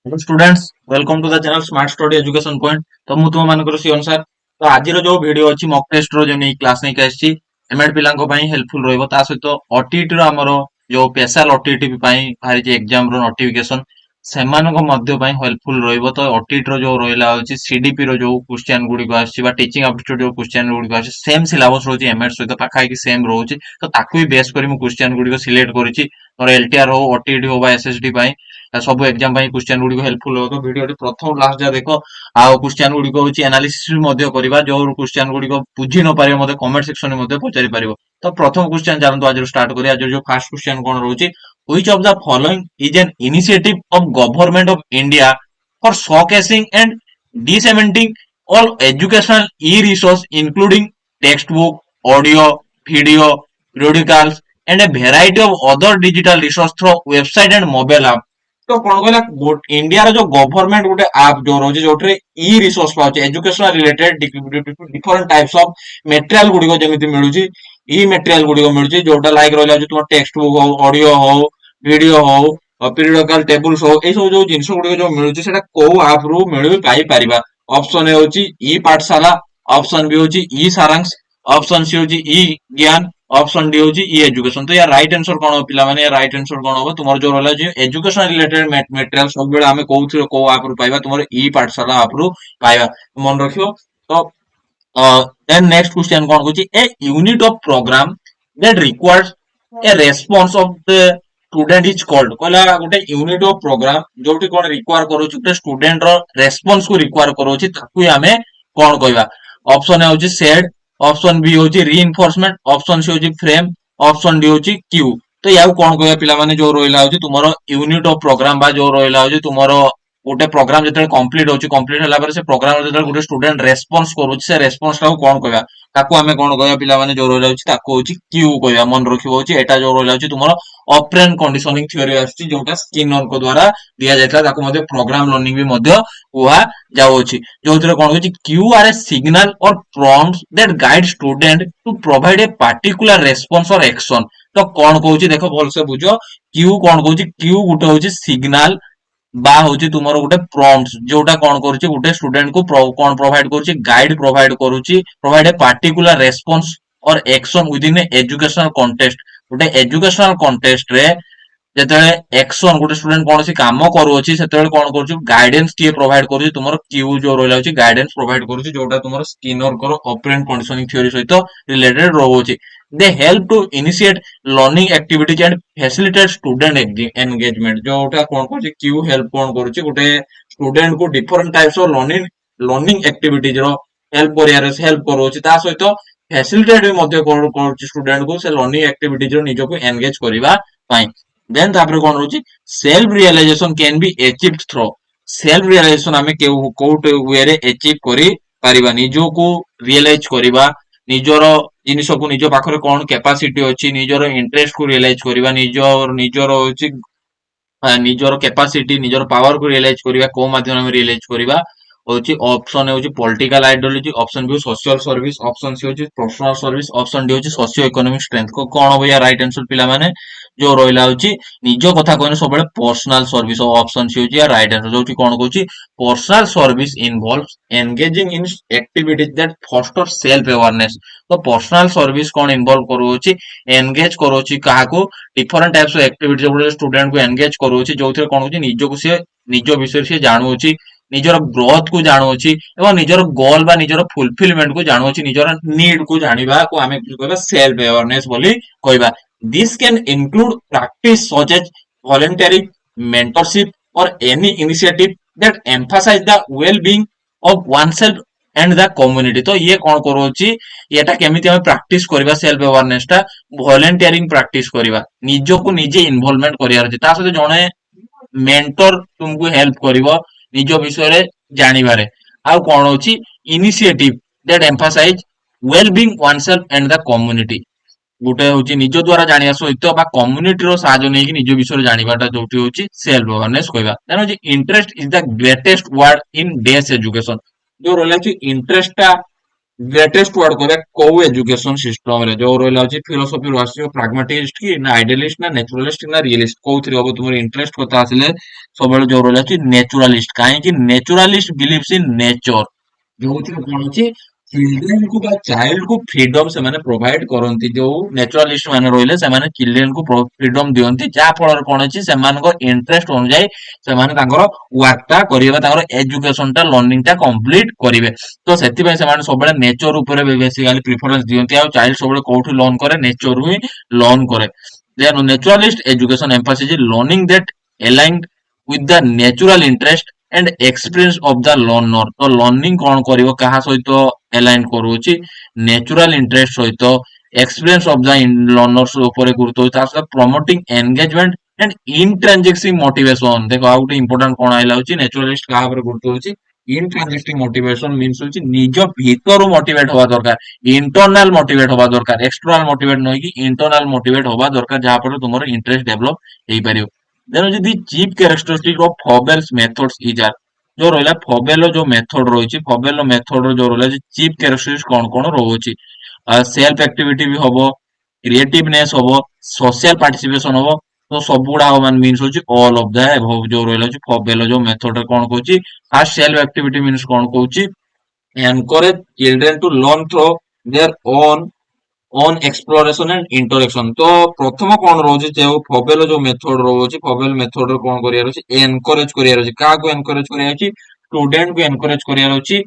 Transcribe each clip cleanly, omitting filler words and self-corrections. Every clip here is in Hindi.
Hello students, welcome to the channel smart study education point. तो मु तुम मानकर सी अनुसार तो आज जो वीडियो अच्छी मॉक टेस्ट रो जो नहीं क्लास नहीं आसी एमएड पिलांको पई हेल्पफुल रहबो। ता सहित ओटीटी रो हमरो जो स्पेशल ओटीटी पई बाहरी जे एग्जाम रो नोटिफिकेशन सेमानको मध्य पई हेल्पफुल रहबो। तो ओटीटी रो जो रहला होची सीडीपी रो जो क्वेश्चन गुडी को आसी बा टीचिंग एप्टीट्यूड जो क्वेश्चन गुडी को आसी सेम सिलेबस रोची एमएड सहित पाखा की सेम रोची। तो ताकू ही बेस करी मु क्वेश्चन गुडी को सिलेक्ट करिछि और एलटीआर हो ओटीटी हो बा एसएसडी पई सब एग्जाम पई क्वेश्चन गुडी को हेल्पफुल हो। तो वीडियो प्रथम लास्ट जा देखो आउ क्वेश्चन गुडी को होची एनालिसिस मध्य करबा। जो क्वेश्चन गुडी को बुझी न पारिबो मते कमेंट सेक्शन में मते पचारि पारिबो। तो प्रथम क्वेश्चन जानतो आज स्टार्ट करी। आज जो फर्स्ट क्वेश्चन कोन रहउची, which of the following is an initiative of government of India for showcasing and disseminating all educational e-resource including textbook, audio, video, periodicals and a variety of other digital resource through website and mobile app। तो कौन कहला इंडिया रो जो गवर्नमेंट गोटे ऐप जो रोजे जोटरे ई रिसोर्स पाउचे educational related different types of material गुडी को जेमिति मिलुची। ई मटेरियल गुडी को मिलुची जोटा लाइक रहला जो तुम टेक्स्ट बुक हो, ऑडियो हो, वीडियो हो, पीरियडिकल टेबल्स हो, ए सब जो जिंस गुडी को जो मिलुची सेटा को ऐप रू मिलि पाई परिबा। ऑप्शन ए होची ई पाठशाला, ऑप्शन बी होची ई सारांश, ऑप्शन सी होची ई ज्ञान, ऑप्शन डी होची ई एजुकेशन। तो यार राइट आंसर कोन हो पिला माने? यार राइट आंसर कोन हो तुमर जो रहला जे एजुकेशन रिलेटेड मटेरियल सब बेले हमें कोउथि को ऐप रू पाइबा तुमर ई पाठशाला ऐप रू पाइबा, मन रखियो। तो देन नेक्स्ट क्वेश्चन कोन होची, a unit of program that requires a response of the student is called. कहला गोटे यूनिट ऑफ प्रोग्राम जोटी कोन रिक्वायर करूची गोटे स्टूडेंट रो रेस्पॉन्स को रिक्वायर करूची ताकू हमें कोन कहबा। ऑप्शन ए होची सेड, ऑप्शन बी होची रीइंफोर्समेंट, ऑप्शन सी होची फ्रेम, ऑप्शन डी होची क्यू। तो याउ कोन कहबा पिला माने जो रोइला होची तुमरो यूनिट ऑफ प्रोग्राम बा जो रोइला होची तुमरो गोटे प्रोग्राम जते कंप्लीट होची कंप्लीट होला पर से प्रोग्राम जते गोटे स्टूडेंट रेस्पॉन्स करूची से रेस्पॉन्स टाको कोन कहबा ताकू हमें कोन कहबा पिला माने जो रोइला होची ताको होची क्यू कहबा। मन रखिबो होची एटा जो रोइला होची तुमरो ऑपरेंट कंडीशनिंग थ्योरी आछि जोटा स्किनर को द्वारा दिया जायता ताको मध्ये प्रोग्राम लर्निंग भी मध्ये कुहा जाउछि। जोथिरे कोन होची cues are a signal or prompts that guide student to provide a particular response or action. तो कोन कहउछि देखो भल से बुझो, क्यू कोन कहउछि, क्यू गुटे होछि सिग्नल बा होची तुमरो गोटे प्रॉम्प्ट्स जोटा कोन करूची गोटे स्टूडेंट को कोन प्रोवाइड करूची गाइड प्रोवाइड करूची provide a particular response or action with in educational context. गोटे एजुकेशनल कॉन्टेक्स्ट रे जेतेले एक्शन गोटे स्टूडेंट कोनसी काम करूची सेतेले कोन करूची गाइडेंस टिए प्रोवाइड करूची तुमरो क्यू जो रोला होची गाइडेंस प्रोवाइड करूची जोटा तुमरो स्किनर को ऑपरेंट कंडीशनिंग थ्योरी सहित रिलेटेड रहउची। They help to initiate learning activities and facilitate student engagement. जोटा कोन करूची क्यू हेल्प कोन करूची गोटे स्टूडेंट को different types of learning activities रो हेल्प करियारे हेल्प करूची। ता सहित फैसिलिटेट भी मध्ये करूची स्टूडेंट को से लर्निंग एक्टिविटीज रो निजो को एंगेज करिवा पाई। देन तापर कोन होची self realization can be achieved through. Self realization हमें कोउट वे रे अचीव करि परिबा, निजो को रियलाइज करिबा, निजोर जिनिस को निजो पाखरे कोन कैपेसिटी अछि निजोर इंटरेस्ट को रियलाइज करिबा, निजोर होची निजोर कैपेसिटी निजोर पावर को रियलाइज करिबा को माध्यम में रियलाइज करिबा होची। ऑप्शन ए होची political ideology, option B social service, option C होची पर्सनल सर्विस, ऑप्शन डी होची सोशियो इकोनॉमिक स्ट्रेंथ। को कोन हो या राइट आंसर पिला माने जो रोइला होची निजो कथा कहने सब पर्सनल सर्विस। ऑप्शन सी होची या राइट आंसर जोची कोन कहूची personal service involves engaging in activities that foster self awareness. तो पर्सनल सर्विस कोन इन्वॉल्व करूची एंगेज करूची काहाको डिफरेंट टाइप्स ऑफ एक्टिविटीज जो स्टूडेंट को एंगेज करूची जोथिरे कोन होची निजो को से निजो विषय से जानुची, निजर ग्रोथ को जानुची एवं निजर गोल बा निजर फुलफिलमेंट को जानुची, निजर नीड को जानिबा को हमें कहबा सेल्फ अवेयरनेस बोली कहबा। This can include practice such as volunteering, mentorship और any initiative that emphasize the well being of oneself and the community. तो ये कौन करूची एटा केमिति हम प्रैक्टिस करबा सेल्फ अवेयरनेस टा वॉलंटियरिंग प्रैक्टिस करबा, निजो को निजे इन्वॉल्वमेंट करियार अछि। ता सते जणे मेंटर तुमको हेल्प करिवो निजो विषय रे जानिबारे। आ कोन होची initiative that emphasize well being oneself and the community. गोटे होची निजो द्वारा जानिया सहित बा कम्युनिटी रो साहाय्य नै कि निजो विषय रे जानिबाटा जोटी होची सेल्फ अवेयरनेस कहबा। देन होची interest is the greatest word in this education. जो रोला छि इंटरेस्ट टा ଗ୍ରେଟେଷ୍ଟ ୱାର୍ଡ କହିବା କୋଉ ଏଜୁକେସନ ସିଷ୍ଟମ ରେ ଯୋଉ ରହିଲା ଅଛି ଫିଲୋସଫି ରୁ ଆସିବ ପ୍ରାଗ୍ମାଟିଷ୍ଟ କି ନା ଆଇଡିଆଲିଷ୍ଟ ନା ନ୍ୟାଚୁରାଲିଷ୍ଟ ନା ରିଏଲିଷ୍ଟ କୋଉଥିରେ ହବ ତୁମର ଇଣ୍ଟରେଷ୍ଟ କଥା ଆସିଲେ ସବୁବେଳେ ଯୋଉ ରହିଲା ଅଛି ନ୍ୟାଚୁରାଲିଷ୍ଟ କାହିଁକି ନ୍ୟାଚୁରାଲିଷ୍ଟ ବିଲିଭ୍ସ ଇନ୍ ନେଚର ଯୋଉଥିରେ କଣ ଅଛି ଚିଲଡ୍ରେନ କୁ ବା ଚାଇଲ୍ଡ କୁ ଫ୍ରିଡମ ସେମାନେ ପ୍ରୋଭାଇଡ କରନ୍ତି ଯୋଉ ନ୍ୟାଚୁରାଲିଷ୍ଟ ମାନେ ରହିଲେ ସେମାନେ ଚିଲଡ୍ରେନ କୁ ଫ୍ରିଡମ ଦିଅନ୍ତି ଯାହା ଫଳରେ କଣ ଅଛି ସେମାନଙ୍କ ଇଣ୍ଟରେଷ୍ଟ ଅନୁଯାୟୀ ସେମାନେ ତାଙ୍କର ୱାର୍କ ଟା କରିବେ ତାଙ୍କର ଏଜୁକେସନ ଟା ଲର୍ଣ୍ଣିଂ ଟା କମ୍ପ୍ଲିଟ କରିବେ ତ ସେଥିପାଇଁ ସେମାନେ ସବୁବେଳେ ନେଚର ଉପରେ ବେସିକାଲି ପ୍ରିଫରେନ୍ସ ଦିଅନ୍ତି ଆଉ ଚାଇଲ୍ଡ ସବୁବେଳେ କୋଉଠୁ ଲର୍ନ କରେ ନେଚରରୁ ହିଁ ଲର୍ନ କରେ then naturalist education emphasis learning that aligned with the natural interest and experience of the learner ତ ଲର୍ନିଂ କଣ କରିବ କାହା ସହିତ align କରୁଛି ନ୍ୟାଚୁରାଲ ଇଣ୍ଟରେଷ୍ଟ ସହିତ ଏକ୍ସପିରିଏନ୍ସ ଅଫ ଦ ଲର୍ନର୍ସ ଉପରେ ଗୁରୁତ୍ୱ ଦଉଛି ତା ସହିତ ପ୍ରମୋଟିଂ ଏନଗେଜମେଣ୍ଟ ଆଣ୍ଡ ଇନଟ୍ରାଞ୍ଜେକ୍ସିଂ ମୋଟିଭେସନ ଦେଖ ଆଉ ଗୋଟେ ଇମ୍ପୋର୍ଟାଣ୍ଟ କଣ ଆଇଲା ହଉଛି ନ୍ୟାଚୁରାଲିଷ୍ଟ କାହା ଉପରେ ଗୁରୁତ୍ୱ ଦଉଛି ଇନଟ୍ରାଞ୍ଜେକ୍ଟିଂ ମୋଟିଭେସନ ମିନ୍ସ ହଉଛି ନିଜ ଭିତରୁ ମୋଟିଭେଟ ହବା ଦରକାର ଇଣ୍ଟରନାଲ ମୋଟିଭେଟ ହବା ଦରକାର ଏକ୍ସଟର୍ନାଲ ମୋଟିଭେଟ ନୁହେଁ କି ଇଣ୍ଟରନାଲ ମୋଟିଭେଟ ହବା ଦରକାର ଯାହା ଫଳରେ ତୁମର ଇଣ୍ଟରେଷ୍ଟ ଡେଭଲପ ହେଇପାରିବ ଦେନ୍ ଯଦି chief characteristic of ଫବେଲ୍ସ methods is ଆର୍ ଯୋଉ ରହିଲା ଫବେଲ ର ଯୋଉ ମେଥଡ ରହିଛି ଫବେଲ ର ମେଥଡ ର ଯୋଉ ରହିଲା ଚିଫ୍ କ୍ୟାରେକ୍ଟରିଷ୍ଟିକ କଣ କଣ ରହୁଛି ସେଲ୍ଫ ଆକ୍ଟିଭିଟି ବି ହବ କ୍ରିଏଟିଭନେସ ହବ ସୋସିଆଲ ପାର୍ଟିସିପେସନ ହବ ତ ସବୁଗୁଡା ମାନେ ମିନ୍ସ ହଉଛି ଅଲ ଅଫ ଦ ଏଭବ ଯୋଉ ରହିଲା ହଉଛି ଫବେଲ ଯୋଉ ମେଥଡ ରେ କଣ କହୁଛି ଫାର୍ଷ୍ଟ ସେଲ୍ଫ ଆକ୍ଟିଭିଟି ମିନ୍ସ କଣ କହୁଛି encourage children to learn through their own exploration and interaction ତ ପ୍ରଥମ କଣ ରହୁଛି ଯୋଉ ଫବେଲ ଯୋଉ ମେଥଡ ରହୁଛି ଫବେଲ ମେଥଡ ରେ କଣ କରିବାର ଅଛି ଏନକରେଜ କରିବାର ଅଛି କାହାକୁ ଏନକରେଜ କରିବାର ଅଛି ଷ୍ଟୁଡେଣ୍ଟ କୁ ଏନକରେଜ କରିବାର ଅଛି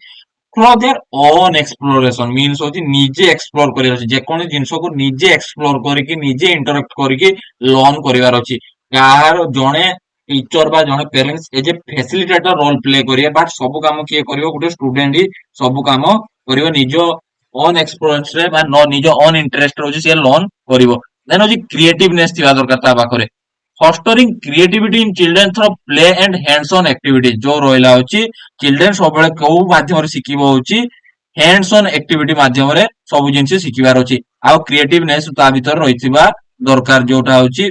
through their own exploration means ହଉଛି ନିଜେ ଏକ୍ସପ୍ଲୋର କରିବାର ଅଛି ଯେକୌଣସି ଜିନିଷକୁ ନିଜେ ଏକ୍ସପ୍ଲୋର କରିକି ନିଜେ ଇଣ୍ଟରାକ୍ଟ କରିକି ଲର୍ନ କରିବାର ଅଛି କାହାର ଜଣେ ଟିଚର ବା ଜଣେ ପ୍ୟାରେଣ୍ଟସ ଏ ଯେ ଫେସିଲିଟେଟର ରୋଲ ପ୍ଲେ କରିବେ ବଟ୍ ସବୁ କାମ କିଏ କରିବ ଗୋଟେ ଷ୍ଟୁଡେଣ୍ଟ ହିଁ ସବୁ କାମ କରିବ ନିଜ ଅନ୍ ଏକ୍ସପିରିଏନ୍ସ ରେ ବା ନିଜ ଅନ୍ ଇଣ୍ଟରେଷ୍ଟ ରହୁଛି ସିଏ ଲର୍ନ କରିବ ଦେନ୍ ହଉଛି କ୍ରିଏଟିଭନେସ ଥିବା ଦରକାର ତା ପାଖରେ fostering creativity in children through play and hands on activity ଯୋଉ ରହିଲା ହଉଛି ଚିଲଡ୍ରେନ୍ ସବୁବେଳେ କୋଉ ମାଧ୍ୟମରେ ଶିଖିବ ହଉଛି ହ୍ୟାଣ୍ଡସ ଅନ୍ ଆକ୍ଟିଭିଟି ମାଧ୍ୟମରେ ସବୁ ଜିନିଷ ଶିଖିବାର ଅଛି ଆଉ କ୍ରିଏଟିଭନେସ ତା ଭିତରେ ରହିଥିବା ଦରକାର ଯୋଉଟା ହଉଛି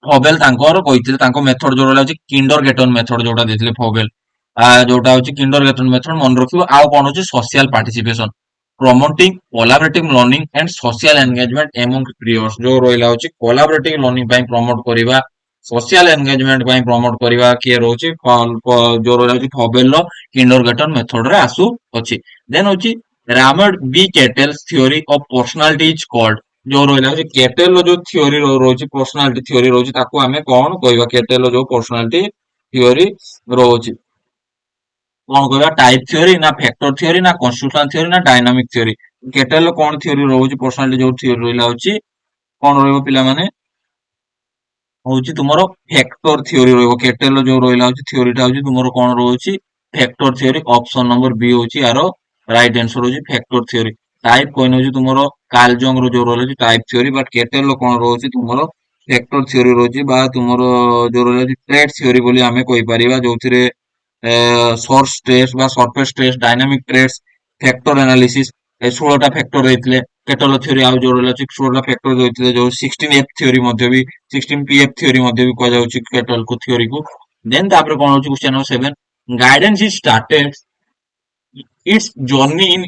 ଫବେଲ ତାଙ୍କର କହିଥିଲେ ତାଙ୍କ ମେଥଡ ଯୋଉଟା ରହିଲା ହଉଛି କିଣ୍ଡର ଗେଟନ ମେଥଡ ଯୋଉଟା ଦେଇଥିଲେ ଫବେଲ ଯୋଉଟା ହଉଛି କିଣ୍ଡର ଗେଟନ ମେଥଡ ମନେ ରଖିବ ଆଉ କଣ ହଉଛି social participation promoting collaborative learning and social engagement among peers ଯୋଉ ରହିଲା ହଉଛି collaborative learning ପାଇଁ ପ୍ରମୋଟ କରିବା social engagement ପାଇଁ ପ୍ରମୋଟ କରିବା କିଏ ରହୁଛି ଯୋଉ ରହିଲା ହଉଛି ଫବେଲ କିଣ୍ଡରଗାର୍ଟନ ମେଥଡ ରେ ଆସୁଅଛି ଦେନ୍ ହଉଛି Raymond B Cattell's theory of personality is called ଯୋଉ ରହିଲା ହଉଛି କେଟେଲ ର ଯୋଉ ଥିଓରି ରହୁଛି ପର୍ସନାଲିଟି ଥିଓରି ରହୁଛି ତାକୁ ଆମେ କଣ କହିବା କେଟେଲ ର ଯୋଉ ପର୍ସନାଲିଟି ଥିଓରି ରହୁଛି କଣ କହିବା ଟାଇପ ଥିଓରି ନା ଫ୍ୟାକ୍ଟର ଥିଓରି ନା କନଷ୍ଟିଟ୍ୟୁସନାଲ ଥିଓରି ନା ଡାଇନାମିକ ଥିଓରି କେଟେଲ ର କଣ ଥିଓରି ରହୁଛି ପର୍ସନାଲିଟି ଯୋଉ ଥିଓରି ରହିଲା ହଉଛି କଣ ରହିବ ପିଲାମାନେ ହଉଛି ତୁମର ଫ୍ୟାକ୍ଟର ଥିଓରି ରହିବ କେଟେଲ ଯୋଉ ରହିଲା ହଉଛି ଥିଓରିଟା ହଉଛି ତୁମର କଣ ରହୁଛି ଫ୍ୟାକ୍ଟର ଥିଓରି ଅପସନ ନମ୍ବର ବି ହଉଛି ୟାର ରାଇଟ ଆନ୍ସର ହଉଛି ଫ୍ୟାକ୍ଟର ଥିଓରି ଟାଇପ କହିନ ହଉଛି ତୁମର କାଲଜଙ୍ଗ ର ଯୋଉ ରହିଲା ଟାଇପ ଥିଓରି ବଟ୍ କେଟେଲ ର କଣ ରହୁଛି ତୁମର ଫ୍ୟାକ୍ଟର ଥିଓରି ରହୁଛି ବା ତୁମର ଯୋଉ ରହିଲା ଟ୍ରେଡ ଥିଓରି ବୋଲି ଆମେ କହିପାରିବା ଯୋଉଥିରେ ସୋର୍ସ ଟ୍ରେସ୍ ବା surface trait dynamic trait factor analysis ଏ 16ଟା ଫ୍ୟାକ୍ଟର ରହିଥିଲେ କେଟେଲ ଥିଓରି ଆଉ ଯୋଉ ରହିଲା 16ଟା ଫ୍ୟାକ୍ଟର ରହିଥିଲେ ଯୋଉ 16F ଥିଓରି ମଧ୍ୟ ବି 16PF ଥିଓରି ମଧ୍ୟ ବି କୁହାଯାଉଛି କେଟେଲ ଥିଓରିକୁ ଦେନ୍ ତାପରେ କଣ ହଉଛି question number 7 guidance is started its journey in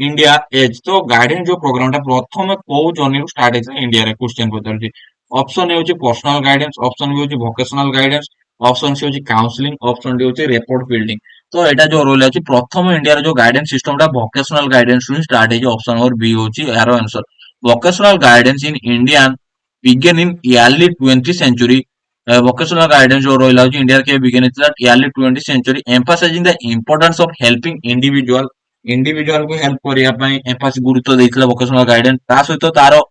India as ତ ଗାଇଡେନ୍ସ ଯୋଉ ପ୍ରୋଗ୍ରାମଟା ପ୍ରଥମେ କୋଉ ଜର୍ନିରୁ ଷ୍ଟାର୍ଟ ହେଇଥିଲା ଇଣ୍ଡିଆରେ କ୍ୱେଶ୍ଚନ ପଚାରୁଛି ଅପସନ ଏ ହଉଛି ପର୍ସନାଲ ଗାଇଡେନ୍ସ ଅପସନ ବି ହଉଛି ଭୋକେସନାଲ ଗାଇଡେନ୍ସ ଅପସନ ସି ହଉଛି କାଉନସିଲିଂ ଅପସନ ଡି ହଉଛି ରେପୋର୍ଟ ବିଲ୍ଡିଂ ତ ଏଇଟା ଯୋଉ ରହିଲା ଅଛି ପ୍ରଥମ ଇଣ୍ଡିଆର ଯୋଉ ଗାଇଡେନ୍ସ ସିଷ୍ଟମଟା ଭୋକେସନାଲ ଗାଇଡେନ୍ସ ରୁ ହିଁ ଷ୍ଟାର୍ଟ ହେଇଛି ଅପସନ ନମ୍ବର ବି ହଉଛି ଏହାର answer vocational guidance in Indian began in early 20th century vocational guidance जो ରହିଲା ହଉଛି ଇଣ୍ଡିଆରେ କେବେ begin ହେଇଥିଲା early 20th century emphasizing the importance of helping individual କୁ ହେଲ୍ପ କରିବା ପାଇଁ emphasis ଗୁରୁତ୍ୱ ଦେଇଥିଲା vocational guidance ତା ସହିତ ତାର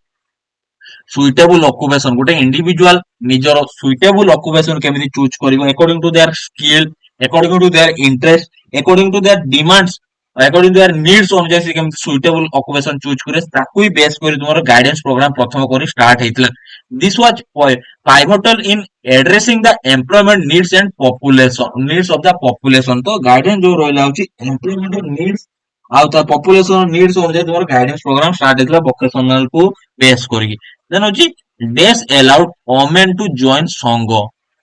ସୁଇଟେବୁଲ ଅକୁପେସନ ଗୋଟେ ଇଣ୍ଡିଭିଜୁଆଲ ନିଜର ସୁଇଟେବୁଲ ଅକୁପେସନ କେମିତି ଚୁଜ କରିବ according to their skill according to their interest according to their demands according to their needs ଅନୁଯାୟୀ ସେ କେମିତି ସୁଇଟେବୁଲ ଅକୁପେସନ ଚୁଜ କରେ ତାକୁ ହିଁ ବେସ୍ କରି ତୁମର ଗାଇଡେନ୍ସ ପ୍ରୋଗ୍ରାମ ପ୍ରଥମ କରି ଷ୍ଟାର୍ଟ ହେଇଥିଲା this was pivotal in addressing the employment needs and population needs of the population ତ ଗାଇଡେନ୍ସ ଯୋଉ ରହିଲା ହଉଛି employment needs ଆଉ ତା ପପୁଲେସନ ନିଡ୍ସ ଅନୁଯାୟୀ ତୁମର ଗାଇଡେନ୍ସ ପ୍ରୋଗ୍ରାମ ଷ୍ଟାର୍ଟ ହେଇଥିଲା ଭୋକେସନାଲ କୁ ବେସ୍ କରିକି ଦେନ୍ ହଉଛି ଡେସ୍ ଆଲାଉଡ ଓମେନ୍ ଟୁ ଜଏନ୍ ସଂଘ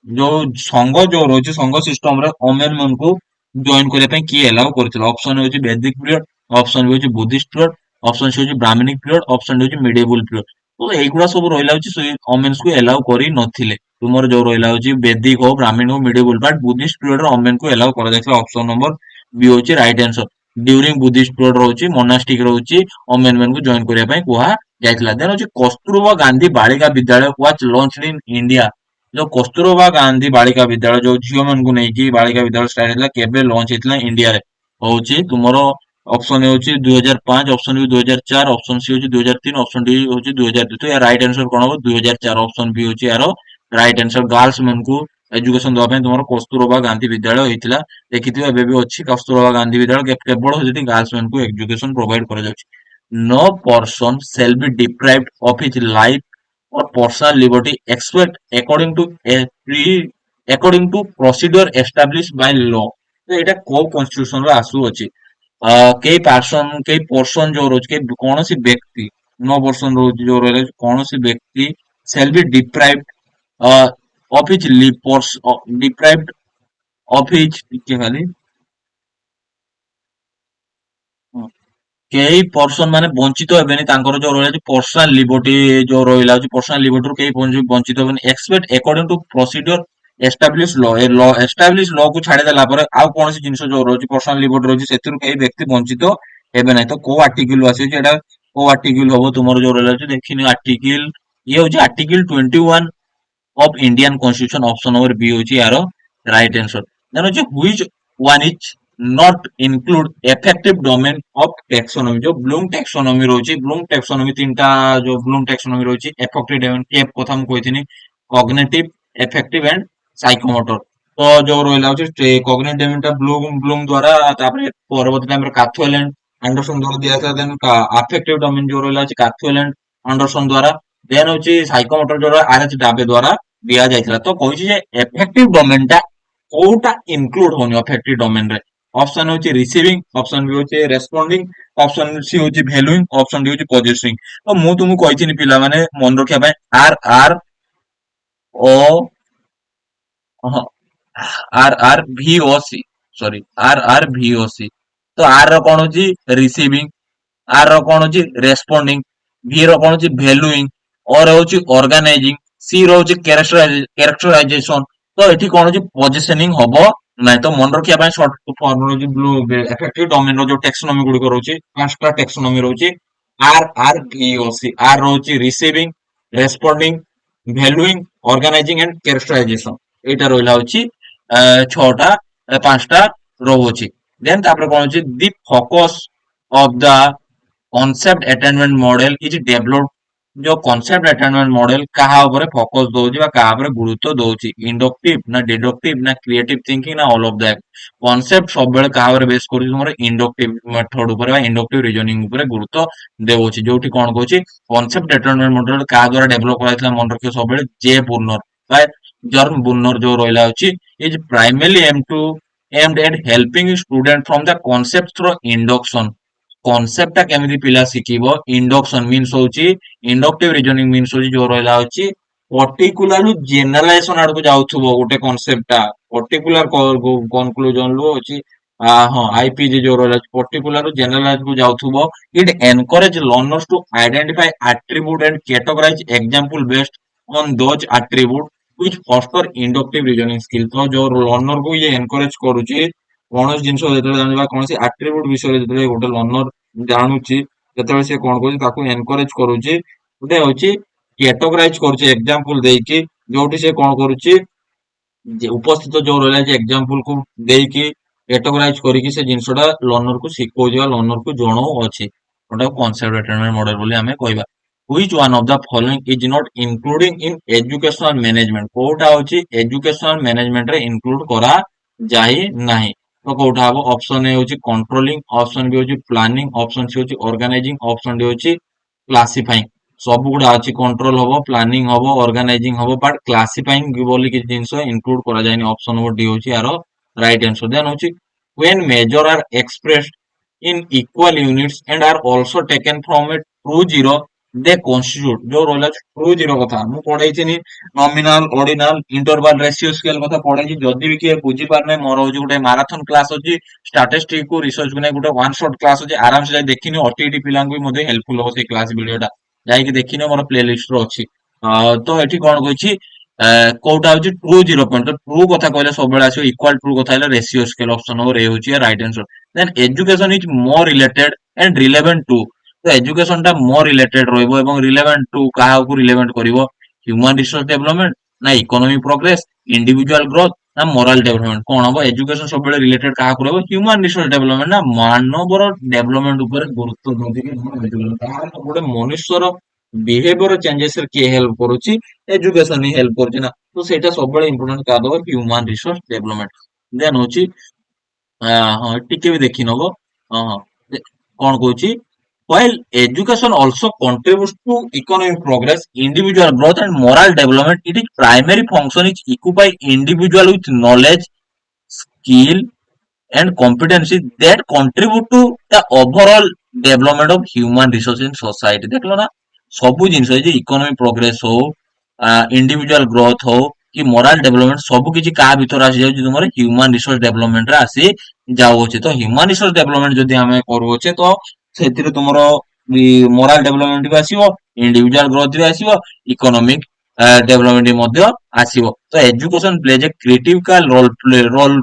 ଯୋଉ ସଂଘ ଯୋଉ ରହୁଛି ସଂଘ ସିଷ୍ଟମ ରେ ଓମେନ୍ ମାନଙ୍କୁ ଜଏନ୍ କରିବା ପାଇଁ କିଏ ଆଲାଉ କରିଥିଲା ଅପସନ ହଉଛି ବେଦିକ ପିରିୟଡ ऑप्शन बी होची बुद्धिस्ट पीरियड, ऑप्शन सी होची ब्राह्मणिक पीरियड, ऑप्शन डी होची मिडिएबल पीरियड। तो एइगुड़ा सब रहिला होची ओमेन्स को एलाउ करि नथिले। तुमर जो रहिला होची वैदिक हो ब्राह्मण हो मिडिएबल, बट बुद्धिस्ट पीरियड रे ओमेन को एलाउ करा जायଥିଲା। ऑप्शन नंबर बी होची right answer. During Buddhist period रहुची मोनास्टिक रहुची ओमेन मन को जॉइन करिया पई कुहा जायଥିଲା। देन होची Kasturba Gandhi Balika Vidyalaya was launched in India. जो कस्तूरबा गांधी बालिका विद्यालय जो झियो मन को नेकी बालिका विद्यालय स्टार्ट हेतला केबे लॉन्च हेतला इंडिया रे होची तुमरो ऑप्शन ए होची 2005, ऑप्शन बी 2004, ऑप्शन सी होची 2003, ऑप्शन डी होची 2002। तो या राइट आंसर कोन हो 2004 ऑप्शन बी होची यारो राइट आंसर। गर्ल्स मन को एजुकेशन दवा ପାଇଁ तुमरो कस्तूरबा गांधी विद्यालय हेतिला। देखिथिबा एबे भी अछि कस्तूरबा गांधी विद्यालय केवल जेति गर्ल्स मन को एजुकेशन प्रोवाइड करा जाउछि। No person shall be deprived of his life or personal liberty except according to procedure established by law। तो एटा को कॉन्स्टिट्यूशन रो आसु अछि। केही पर्सन जो रोज के कौन सी व्यक्ति नो पर्सन रोज जो रहे कौन सी व्यक्ति shall be of his deprived of his ଟିକେ ଖାଲି କେହି पर्सन माने ବଞ୍ଚିତ ହେବେନି ତାଙ୍କର ଯୋଉ ରହିଲା पर्सनल लिबर्टी ଯୋଉ ରହିଲା ଅଛି पर्सनल लिबर्टी ରୁ କେହି ବଞ୍ଚିତ ହେବେନି expect according to procedure establish law. A law establish law को ଛାଡି ଦେଲା ପରେ ଆଉ କୌଣସି ଜିନିଷ ଯୋଉ ରହୁଛି पर्सनल लिबर्टी ରହୁଛି ସେଥିରୁ କେହି ବ୍ୟକ୍ତି ବଞ୍ଚିତ ହେବେ ନାହିଁ। ତ କୋଉ ଆର୍ଟିକଲ ଆସିଛି ଏଟା କୋଉ ଆର୍ଟିକଲ ହବ ତୁମର ଯୋଉ ରହିଲା ଅଛି ଦେଖିନି ଆର୍ଟିକଲ ଇଏ ହଉଛି article 21 of Indian Constitution। Option number B होची यारो राइट आंसर। देन होची which one is not include affective domain of taxonomy. जो ब्लूम टैक्सोनॉमी रोची ब्लूम टैक्सोनॉमी तीनटा जो ब्लूम टैक्सोनॉमी रोची इफेक्टिव डोमेन टेप कथा हम कहिथिनी कॉग्निटिव इफेक्टिव एंड साइकोमोटर। तो जो रोइला होची कॉग्निटिव डोमेन टा ब्लूम ब्लूम द्वारा तापरे परवर्ती टाइम रे काथुएल एंड एंडरसन द्वारा दिया था। देन अफेक्टिव डोमेन जो रोइला होची काथुएल एंड एंडरसन द्वारा। देन होची साइकोमोटर जो आरएच डाबे द्वारा दिया जायଥିଲା। तो कहिछि जे इफेक्टिव डोमेन टा कोउटा इनक्लूड होनी अफेक्टिव डोमेन रे। ऑप्शन होची रिसीविंग, ऑप्शन बी होची रेस्पोंडिंग, ऑप्शन सी होची वैल्यूइंग, ऑप्शन डी होची पोजेसिंग। तो मु तुमु कहिथिनि पिला माने मन रखिया पय R R O R R V O C sorry R R V O सी। तो आर रो कोन होची रिसीविंग, आर रो कोन होची रेस्पोंडिंग, भी रो कोन होची वैल्यूइंग, और होची ऑर्गेनाइजिंग, सी रो होची कैरेक्टराइजेशन। तो एठी कोन होची पोजिशनिंग हबो नहीं। तो मन रखिया ପାଇଁ शॉर्ट फॉर्म रो ब्लू इफेक्टिव डोमेन रो जो टैक्सोनॉमी गुडी रहउची पांचटा टैक्सोनॉमी रहउची R R V O C. R रहउची receiving, responding, valuing, organizing and characterization. एटा रहिला होची छटा पांचटा रहउची। देन तापर कोन होची दी focus of the concept attainment model is developed। जो concept attainment model कहा ऊपर फोकस दउची बा कहा ऊपर गुरुत्व दउची इंडक्टिव ना डिडक्टिव ना क्रिएटिव थिंकिंग ना ऑल ऑफ दैट। concept सब बेले कहा ऊपर बेस करी तुमर इंडक्टिव मेथड ऊपर बा इंडक्टिव रीजनिंग ऊपर गुरुत्व देउची। जोठी कोन कहूची concept attainment model कहा द्वारा डेवलप कराइतला मन रखियो सब बेले जे बुर्नर बाय जर्म बुर्नर जो रहिला होची is primarily aimed at helping student from the concept through induction। Concept टा केमिति पिला शिखिबो इंडक्शन मींस होची इंडक्टिव रीजनिंग मींस होची जो रहला होची पर्टिकुलर जनरलाइजेशन आड़ को जाउथबो गोटे कॉन्सेप्ट टा पर्टिकुलर कंक्लूजन लो होची हां आईपीजी जो रहला पर्टिकुलर जनरलाइज को जाउथबो। It encourage learners to identify attribute and categorize example based on those attribute which foster inductive reasoning skill. तो जो लर्नर को ये एनकरेज करूची कौन जिनस जाना कौन आट्रिब्यूट विषय जो गोटे लर्नर जानूची जो सी कौन कौन ताको एनकरेज करुची गोटे होची कैटेगराइज करुची एग्जांपल देकी जोटी से कौन करुची उपस्थित जो रहला जे एग्जांपल को देकी कैटेगराइज करिकी से जिनसटा लर्नर को सिखौजिबा लर्नर को जणो अछि ओटा कांसेप्ट अटेनमेंट मॉडल बोली हमें कहबा। Which one of the following is not including in educational management. कोटा होची एजुकेशनल मैनेजमेंट रे इंक्लूड करा जाई नाही। तो कोठा हबो ऑप्शन ए होची कंट्रोलिंग, ऑप्शन बी होची प्लानिंग, ऑप्शन सी होची ऑर्गेनाइजिंग, ऑप्शन डी होची क्लासिफाइंग। सब गुडा अछि कंट्रोल हबो प्लानिंग हबो ऑर्गेनाइजिंग हबो बट क्लासिफाइंग बोली कि जिंस इंक्लूड करा जायनि। ऑप्शन नंबर डी होची यारो राइट आंसर। देन होची when measure are expressed in equal units and are also taken from a true zero they constitute जो रोला ट्रू जीरो कथा मु पढैथिनि nominal ordinal interval ratio scale कथा पढैछि जदि भी किए बुझी पारने मोर होची गुटे मैराथन क्लास अछि स्टैटिस्टिक्स को रिसर्च को नै गुटे वन शॉट क्लास अछि आराम से जाई देखिनि ओटीटी पिलां को भी हेल्पफुल हो से क्लास वीडियोटा जाई कि देखिनि मोर प्लेलिस्ट रो अछि तो एठी कोन कहछि कोउटा होची ट्रू जीरो पॉइंट तो ट्रू कथा कहले सब बेला आसी इक्वल ट्रू कथा हेले रेशियो स्केल ऑप्शन हो रे होची right answer then education is more related and relevant to तो एजुकेशन टा मोर रिलेटेड रहइबो एवं रिलेवेंट टू काहा को रिलेवेंट करिवो ह्यूमन रिसोर्स डेवलपमेंट ना इकोनॉमिक प्रोग्रेस इंडिविजुअल ग्रोथ ना मोरल डेवलपमेंट कोन हबो एजुकेशन सब बेले रिलेटेड काहा को रहबो ह्यूमन रिसोर्स डेवलपमेंट ना मानवर डेवलपमेंट ऊपर गुरुत्व दउछि कि एजुकेशन ताहा गोटे मनुष्यर बिहेवियर चेंजेस रे के हेल्प करूछि एजुकेशन ही हेल्प करूछि ना तो सेटा सब बेले इंपोर्टेंट का दबो ह्यूमन रिसोर्स डेवलपमेंट देन होछि हां टिके भी देखि नबो हां हां कोन कहूछि while education also contributes to economic progress individual growth and moral development it is primary function is equipped by individual with knowledge skill and competency that contribute to the overall development of human resources in society देखलो ना ସବୁ ଜିନିଷ ଯେ ଇକୋନୋମିକ ପ୍ରୋଗ୍ରେସ ହଉ ଇଣ୍ଡିଭିଜୁଆଲ ଗ୍ରୋଥ ହଉ କି ମୋରାଲ ଡେଭଲପମେଣ୍ଟ ସବୁ କିଛି କାହା ଭିତରେ ଆସିଯାଉଛି ତୁମର ହ୍ୟୁମାନ ରିସୋର୍ସ ଡେଭଲପମେଣ୍ଟରେ ଆସି ଯାଉଅଛି ତ ହ୍ୟୁମାନ ରିସୋର୍ସ ଡେଭଲପମେଣ୍ଟ ଯଦି ଆମେ କରୁଅଛେ ତ ସେଥିରେ ତୁମର ମୋରାଲ ଡେଭଲପମେଣ୍ଟ ବି ଆସିବ ଇଣ୍ଡିଭିଜୁଆଲ ଗ୍ରୋଥ ବି ଆସିବ ଇକୋନୋମିକ ଡେଭଲପମେଣ୍ଟ ବି ମଧ୍ୟ ଆସିବ ତ education plays a critical role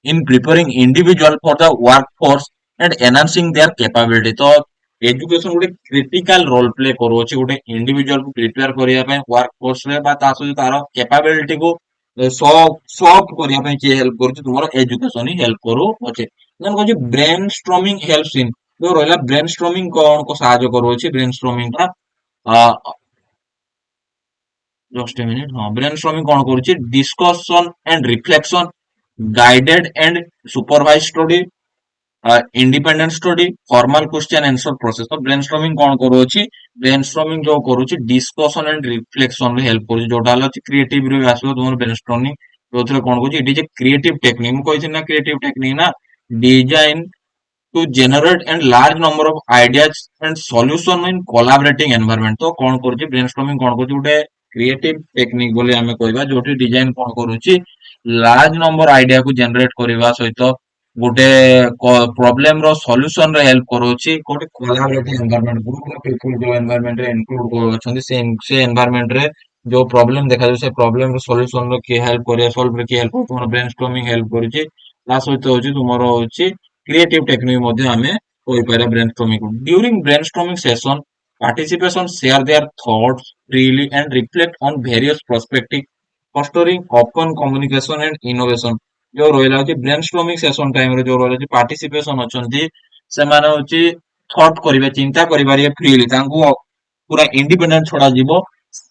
in preparing individual for the workforce and enhancing their capability तो एजुकेशन गोटे क्रिटिकल रोल प्ले करूची गोटे इंडिविजुअल को प्रिपेयर करिया पे वर्कफोर्स रे बा ता सहित तार कैपेबिलिटी को सॉफ्ट करिया पे जे हेल्प करूची तुमरो एजुकेशन ही हेल्प करू अछि देन कहूची ब्रेन स्टॉर्मिंग हेल्प्स इन जो रहला ब्रेन स्टॉर्मिंग कोन को सहायता करूची ब्रेन स्टॉर्मिंग का जस्ट ए मिनिट हां ब्रेन स्टॉर्मिंग कोन करूची discussion and reflection guided and supervised study independent study formal question answer process तो brainstorming कौन करू अछि brainstorming जो करू अछि discussion and reflection रे help करू जोटा हला अछि creative रे आसलो तुमर brainstorming जोथरे कौन करू it is A creative technique मु कहि ना creative technique ना design to generate and large number of ideas and solution in collaborating environment तो कौन करू brainstorming कौन करू गोटे क्रिएटिव टेक्निक बोले आमे कहबा जोटी डिजाइन कौन करूची लार्ज नंबर आइडिया को जनरेट करबा सहित गोटे प्रॉब्लम रो सॉल्यूशन रे हेल्प करूची गोटे collaborative environment group of people जो एनवायरनमेंट रे इंक्लूड करछन से एनवायरनमेंट रे जो प्रॉब्लम देखा जाय से प्रॉब्लम रो सॉल्यूशन रो के हेल्प करिया सॉल्व रे के हेल्प तुमरो ब्रेनस्टॉर्मिंग हेल्प करूची ता सहित होची तुमरो होची क्रिएटिव टेक्निक मध्ये हमें कोई पारे brainstorming during brainstorming session participants share their thoughts freely and reflect on various perspectives fostering open communication and innovation जो रोइला होची ब्रेनस्टॉर्मिंग सेशन टाइम रे जो रोइला होची पार्टिसिपेशन अछंती सेमाने होची थॉट करिवे चिंता करिबारे फ्रीली तांको पूरा इंडिपेंडेंट छोड़ा जीवो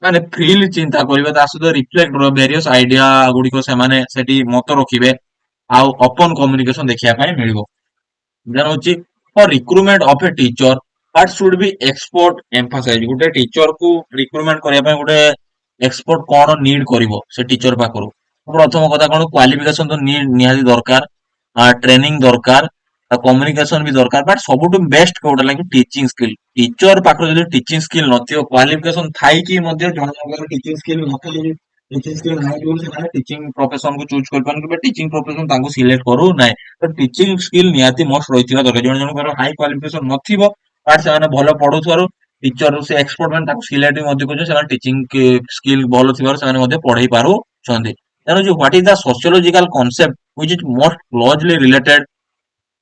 माने फ्रीली चिंता करिवे ता सहित रिफ्लेक्ट रो वेरियस आइडिया गुडी को सेमाने सेठी मत रखिबे आ ओपन कम्युनिकेशन देखिया पाए मिलिबो देन होची for recruitment of a teacher what should be expert emphasise Gute teacher को रिक्रूटमेंट करिया पाए गुटे एक्सपर्ट कोन नीड करिवो से टीचर पाखरु प्रथम कथा कोन क्वालिफिकेशन तो निहाती दरकार ट्रेनिंग दरकार कम्युनिकेशन भी दरकार बट सबुटु बेस्ट कोडा लागी टीचिंग स्किल टीचर पाखरु जदि टीचिंग स्किल नथियो क्वालिफिकेशन थाई कि मध्ये जण जण टीचिंग स्किल नथले टीचिंग स्किल नाही बोल से टीचिंग प्रोफेशन को चूज कर पान के टीचिंग प्रोफेशन तांको सिलेक्ट करू नाही तो टीचिंग स्किल निहाती मोस्ट रहिथिबा दरकार जण जण कर हाई क्वालिफिकेशन नथिबो बट से माने भलो पढुथारु टीचर से एक्सपर्ट मान ताको सिलेक्ट मध्ये को से टीचिंग स्किल भलो थिबार से माने मध्ये पढाई पारु छथि तेनो जो what is the sociological concept which is most closely related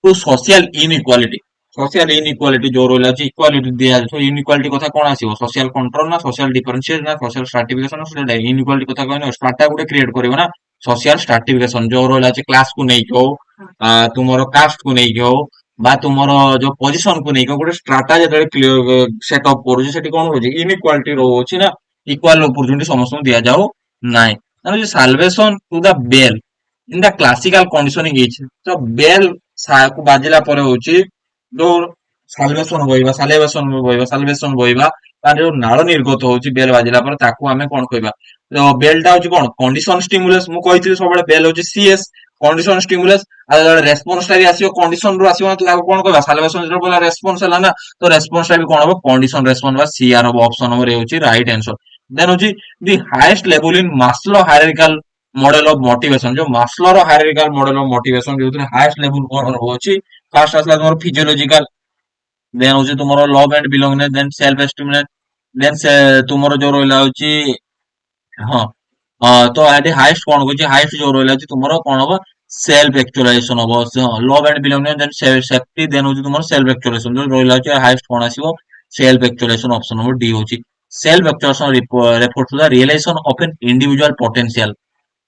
to social inequality social inequality जो रोला अछि इक्वालिटी दिया तो इनइक्वालिटी कथा कोन आसीबो सोशल कंट्रोल ना सोशल डिफरेंशिएशन ना सोशल स्ट्रैटिफिकेशन ना सोशल इनइक्वालिटी कथा कहनो स्ट्रैटा गुटे क्रिएट करिवो ना सोशल स्ट्रैटिफिकेशन जो रोला अछि क्लास को नै को तुमरो कास्ट को नै को बा तुमरो जो पोजीशन को नै को गुटे स्ट्रैटा जे सेट अप करू सेठी कोन होछि इनइक्वालिटी रहउछि ना इक्वल अपॉर्चुनिटी समस्त दिया जाऊ नाइ ना salivation to the bell in the classical conditioning is तो बेल को बाजिला परे होची जो साल्वेशन बहिबा तार जो नाळ निर्गत होची बेल बाजिला परे ताकू हमें कोन कहबा तो बेल टा होची कोन कंडीशन स्टिमुलस मु कहितली सबले बेल होची सीएस कंडीशन स्टिमुलस रेस्पॉन्स टा भी आसीबो कंडीशन रो आसीबो मतलब कोन कहबा साल्वेशन जेरो बोला रेस्पॉन्स हला ना तो रेस्पॉन्स टा भी कोन हबो कंडीशन रेस्पॉन्स बा सीआर हबो ऑप्शन नंबर ए होची राइट आंसर देन होची the highest level in Maslow hierarchical model of motivation जो मास्लो रो हायरार्किकल मॉडल ऑफ मोटिवेशन जो हाईएस्ट लेवल कोन होची फर्स्ट आसला तमरो फिजियोलॉजिकल देन होची तुमरो love and belongingness then self esteem then से तुमरो जो रोइला होची ହଁ ତ ଏଠି ହାଇଏଷ୍ଟ କଣ କହୁଛି ହାଇଏଷ୍ଟ ଯୋଉ ରହିଲା ଅଛି ତୁମର କଣ ହବ ସେଲ୍ଫ ଆକ୍ଚୁଆଲାଇଜେସନ ହବ love and belonging then safety then ହଉଛି ତୁମର ସେଲ୍ଫ ଆକ୍ଚୁଆଲାଇଜେସନ ଯୋଉ ରହିଲା ଅଛି ହାଇଏଷ୍ଟ କଣ ଆସିବ self actualization option number D ହଉଛି self actualization refer to the realization of an individual potential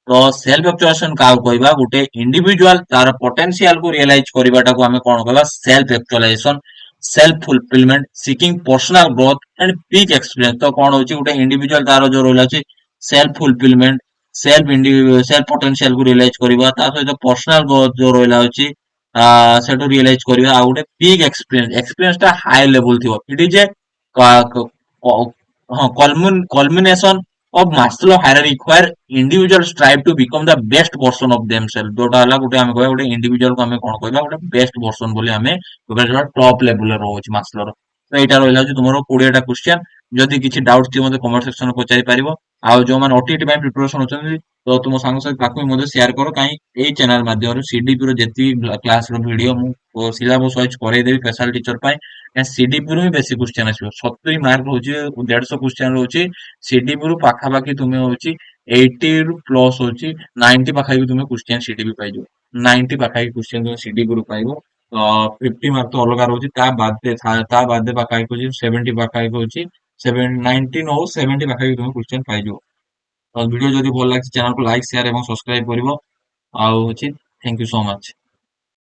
ତ ସେଲ୍ଫ ଆକ୍ଚୁଆଲାଇଜେସନ କାହାକୁ କହିବା ଗୋଟେ ଇଣ୍ଡିଭିଜୁଆଲ ତାର ପୋଟେନ୍ସିଆଲ କୁ ରିଏଲାଇଜ କରିବାଟାକୁ ଆମେ କଣ କହିବା self actualization self fulfillment seeking personal growth and peak experience ତ କଣ ହଉଛି ଗୋଟେ ଇଣ୍ଡିଭିଜୁଆଲ ତାର ଯୋଉ ରହିଲା ଅଛି सेल्फ फुलफिलमेंट सेल्फ पोटेंशियल को रियलाइज करबा ता सहित पर्सनल ग्रोथ जो रहला अछि सेटो रियलाइज करबा आ गुटे पीक एक्सपीरियंस ता हाई लेवल थिबो it is a culmination of Maslow hierarchy where individual strive to become the best version of themselves जोटा हला गुटे हम कहबा गुटे इंडिविजुअल को हमें कोन कहबा गुटे बेस्ट वर्जन बोली हमें टॉप लेवल रो अछि मास्लो रो तो एटा रहला अछि तुमरो 20 टा क्वेश्चन जदि किछि डाउट थि मते कमेंट सेक्शन में पचारि पारिबो ଆଉ ଯୋଉମାନେ ଓଟିଇଟି ପାଇଁ ପ୍ରିପାରେସନ ଅଛନ୍ତି ତ ତୁମ ସାଙ୍ଗସାଥି ତାକୁ ବି ମଧ୍ୟ ସେୟାର କର କାହିଁ ଏଇ ଚ୍ୟାନେଲ ମାଧ୍ୟମରେ ସିଡିପି ର ଯେତିକି କ୍ଲାସ ର ଭିଡିଓ ମୁଁ ସିଲାବସ ୱାଇଜ କରେଇଦେବି ସ୍ପେଶାଲ ଟିଚର ପାଇଁ ସିଡିପି ରୁ ହିଁ ବେଶୀ କ୍ୱେଶ୍ଚନ ଆସିବ 70 ମାର୍କ ରହୁଛି 150 କ୍ୱେଶ୍ଚନ ରହୁଛି ସିଡିପି ରୁ ପାଖାପାଖି ତୁମେ ହଉଛି 80 ରୁ ପ୍ଲସ ହଉଛି 90 ପାଖାପାଖି ତୁମେ କ୍ୱେଶ୍ଚନ ସିଡିପି ପାଇଯିବ 90 ପାଖାପାଖି କ୍ୱେଶ୍ଚନ ତୁମେ ସିଡିପି ରୁ ପାଇବ 50 ମାର୍କ ତ ଅଲଗା ରହୁଛି ତା ବାଦେ ପାଖାପାଖି ହଉଛି 70 ପାଖାପାଖି ହଉଛି 19 ହଉ 70 ପାଖାପାଖି ତୁମେ କ୍ୱେଶ୍ଚନ ପାଇଯିବ और वीडियो जदि भल लगे चैनल को लाइक शेयर एवं सब्सक्राइब करिवो आ होची थैंक यू सो मच।